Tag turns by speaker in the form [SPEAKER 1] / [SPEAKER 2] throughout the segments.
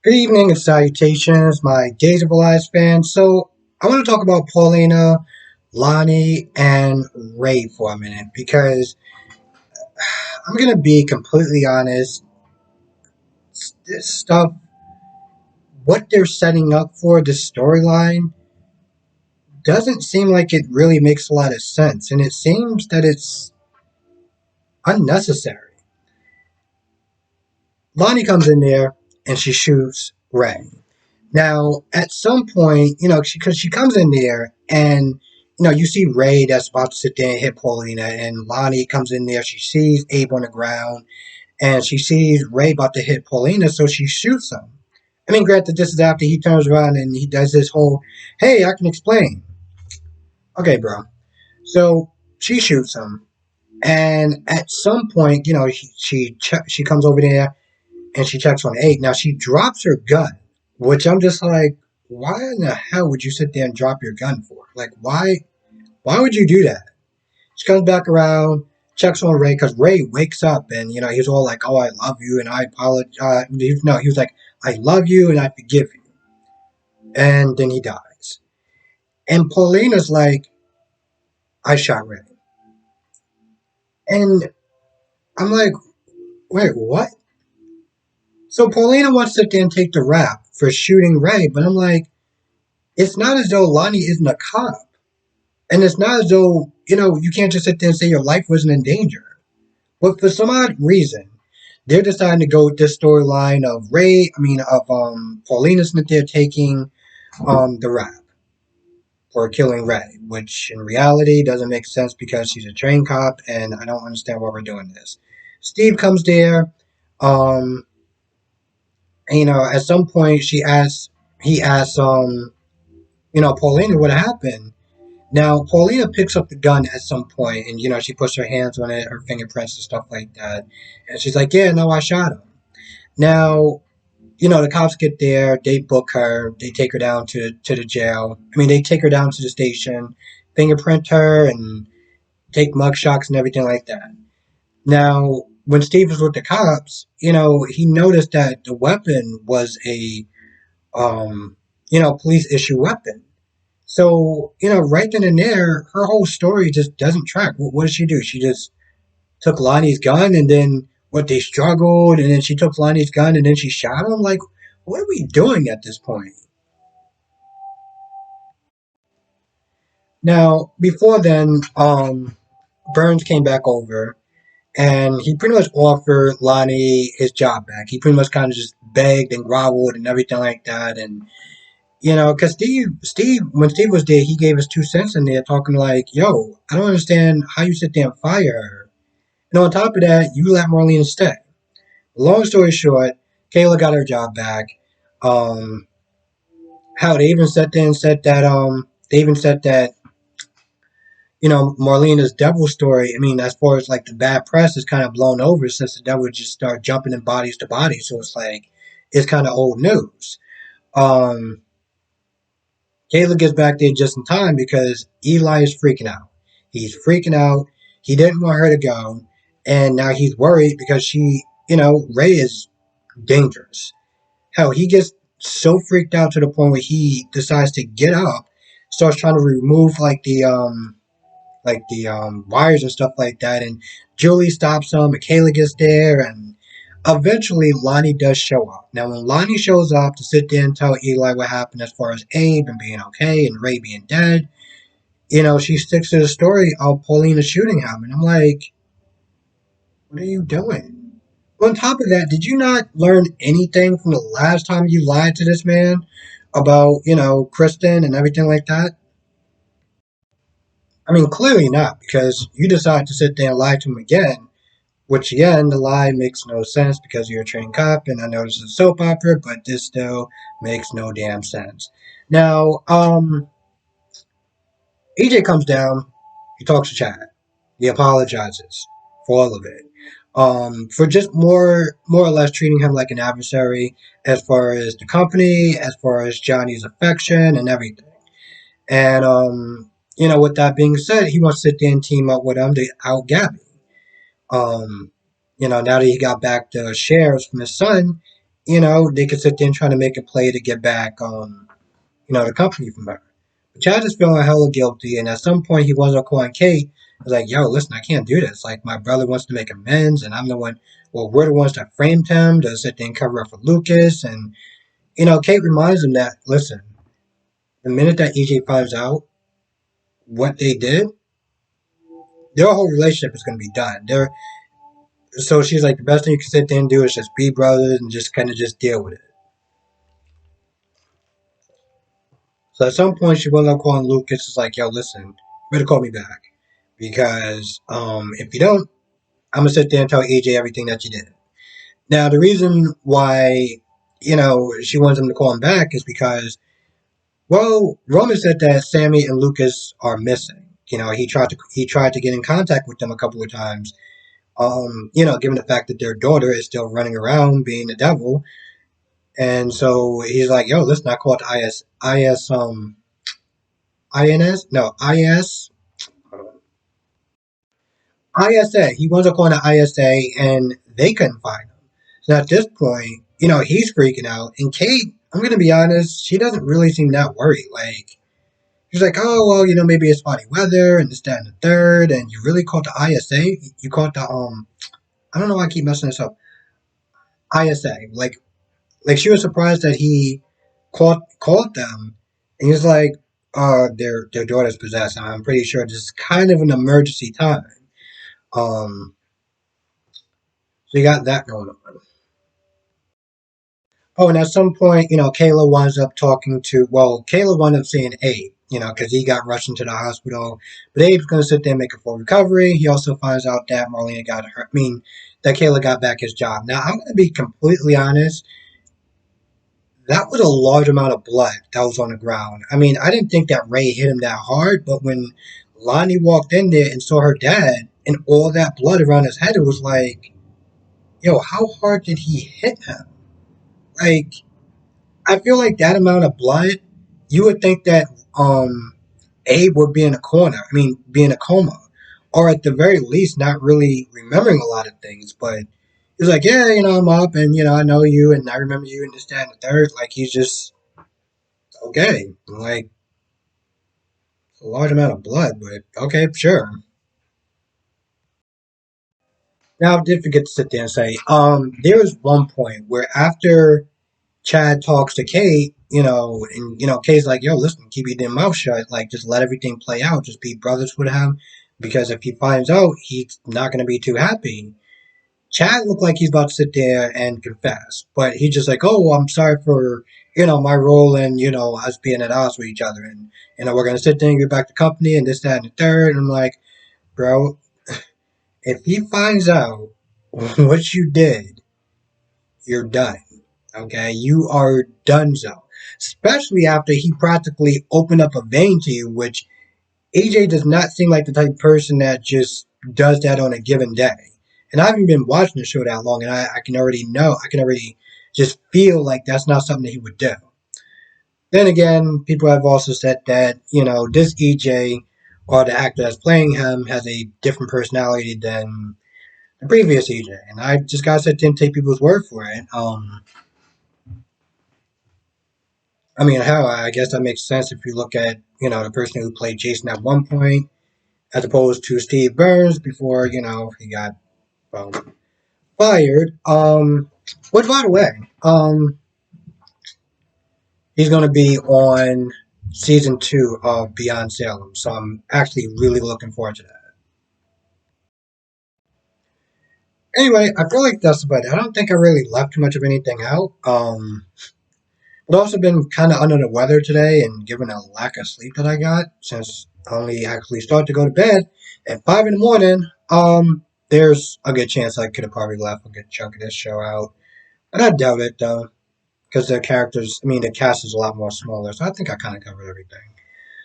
[SPEAKER 1] Good evening and salutations, my Days of Lives fans. So, I want to talk about Paulina, Lonnie, and Ray for a minute because I'm going to be completely honest. This stuff, what they're setting up for, this storyline, doesn't seem like it really makes a lot of sense. And it seems that it's unnecessary. Lonnie comes in there and she shoots Ray. Now, at some point, because she comes in there and, you see Ray that's about to sit there and hit Paulina, and Lonnie comes in there. She sees Abe on the ground, and she sees Ray about to hit Paulina, so she shoots him. I mean, granted, this is after he turns around and he does this whole, hey, I can explain. Okay, bro. So she shoots him, and at some point, she comes over there and she checks on Abe. Now she drops her gun, which I'm just like, why in the hell would you sit there and drop your gun for? Like, why? Why would you do that? She comes back around, checks on Ray because Ray wakes up and he's all like, "Oh, I love you and I apologize." No, he was like, "I love you and I forgive you," and then he dies. And Paulina's like, "I shot Ray," and I'm like, "Wait, what?" So Paulina wants to sit there and take the rap for shooting Ray, but I'm like, it's not as though Lonnie isn't a cop. And it's not as though, you can't just sit there and say your life wasn't in danger. But for some odd reason, they're deciding to go with this storyline of Paulina Smith there taking the rap for killing Ray, which in reality doesn't make sense because she's a trained cop and I don't understand why we're doing this. Steve comes there, um, and, at some point he asks, Paulina what happened. Now, Paulina picks up the gun at some point, and she puts her hands on it, her fingerprints and stuff like that, and she's like, "Yeah, no, I shot him." Now, the cops get there, they book her, they take her down to the jail. I mean, they take her down to the station, fingerprint her, and take mug shots and everything like that. Now, when Steve was with the cops, he noticed that the weapon was a um, police issue weapon. So, right then and there, her whole story just doesn't track. What did she do? She just took Lonnie's gun and then they struggled and then she took Lonnie's gun and then she shot him? Like, what are we doing at this point? Now, before then, Burns came back over and he pretty much offered Lonnie his job back. He pretty much kind of just begged and groveled and everything like that. And because when Steve was there, he gave us 2 cents in there, talking like, "Yo, I don't understand how you sit there and fire her. And on top of that, you let Marlena stay." Long story short, Kayla got her job back. Um, how they even sat there and said that Marlena's devil story. I mean, as far as like the bad press is kind of blown over since the devil just started jumping in bodies to bodies. So it's like it's kind of old news. Um, Kayla gets back there just in time because Eli is freaking out. He's freaking out. He didn't want her to go, and now he's worried because Ray is dangerous. Hell, he gets so freaked out to the point where he decides to get up, starts trying to remove wires and stuff like that, and Julie stops him, and Kayla gets there, and eventually Lonnie does show up. Now, when Lonnie shows up to sit there and tell Eli what happened as far as Abe and being okay and Ray being dead, she sticks to the story of Paulina shooting him, and I'm like, what are you doing? On top of that, did you not learn anything from the last time you lied to this man about, Kristen and everything like that? I mean, clearly not, because you decide to sit there and lie to him again, which again, the lie makes no sense because you're a trained cop, and I know this is a soap opera, but this still makes no damn sense. Now, AJ comes down, he talks to Chad, he apologizes for all of it. For just more or less treating him like an adversary as far as the company, as far as Johnny's affection and everything. And with that being said, he wants to sit there and team up with him to out Gabby. Um, now that he got back the shares from his son, they could sit there and try to make a play to get back, the company from her. But Chad is feeling hella guilty, and at some point he was calling Kate. Was like, "Yo, listen, I can't do this. Like, my brother wants to make amends, and I'm the one. Well, we're the ones that framed him to sit there and cover up for Lucas." And Kate reminds him that, listen, the minute that EJ finds out what they did, their whole relationship is going to be done. So she's like, the best thing you can sit there and do is just be brothers and just kind of just deal with it. So at some point, she wound up calling Lucas. It's like, yo, listen, you better call me back. Because if you don't, I'm going to sit there and tell AJ everything that you did. Now, the reason why, she wants him to call him back is because, well, Roman said that Sammy and Lucas are missing. He tried to get in contact with them a couple of times. Given the fact that their daughter is still running around being the devil. And so he's like, yo, listen, I called INS? No, ISA. He was calling the ISA and they couldn't find him. So at this point, he's freaking out. And Kate, I'm going to be honest, she doesn't really seem that worried. Like, she's like, oh, well, maybe it's spotty weather and this, that, and the third. And you really called the ISA? You called the, I don't know why I keep messing this up. ISA. Like she was surprised that he called them. And he was like, their daughter's possessed. And I'm pretty sure this is kind of an emergency time. So you got that going on. Oh, and at some point, Kayla winds up Kayla wound up seeing Abe, because he got rushed into the hospital. But Abe's going to sit there and make a full recovery. He also finds out that Marlena got hurt. That Kayla got back his job. Now, I'm going to be completely honest. That was a large amount of blood that was on the ground. I didn't think that Ray hit him that hard, but when Lonnie walked in there and saw her dad and all that blood around his head, it was like, yo, how hard did he hit him? Like, I feel like that amount of blood, you would think that Abe would be in a corner. Be in a coma, or at the very least, not really remembering a lot of things. But he's like, yeah, I'm up, and I know you, and I remember you, and this, that, and the third. Like, he's just okay. Like, a large amount of blood, but okay, sure. Now, I did forget to sit there and say, there was one point where after Chad talks to Kate, and Kate's like, "Yo, listen, keep your damn mouth shut. Like, just let everything play out. Just be brothers with him, because if he finds out, he's not gonna be too happy." Chad looked like he's about to sit there and confess, but he's just like, "Oh, I'm sorry for my role and us being at odds with each other, and we're gonna sit there and get back to company and this, that, and the third." And I'm like, bro, if he finds out what you did, you're done. Okay, you are donezo. Especially after he practically opened up a vein to you, which AJ does not seem like the type of person that just does that on a given day. And I haven't been watching the show that long, and I can already know, I can already just feel like that's not something that he would do. Then again, people have also said that, this EJ, or the actor that's playing him, has a different personality than the previous EJ. And I just gotta sit there and take people's word for it. Hell, I guess that makes sense if you look at, the person who played Jason at one point, as opposed to Steve Burns before, he got, well, fired. But by the way, he's going to be on season 2 of Beyond Salem, so I'm actually really looking forward to that. Anyway, I feel like that's about it. I don't think I really left too much of anything out. I've also been kind of under the weather today, and given a lack of sleep that I got, since I only actually started to go to bed at 5 in the morning, there's a good chance I could have probably left a good chunk of this show out. But I doubt it, though, because the cast is a lot more smaller, so I think I kind of covered everything.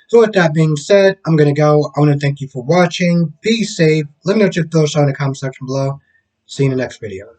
[SPEAKER 1] So with that being said, I'm going to go. I want to thank you for watching. Be safe. Let me know what your thoughts are in the comment section below. See you in the next video.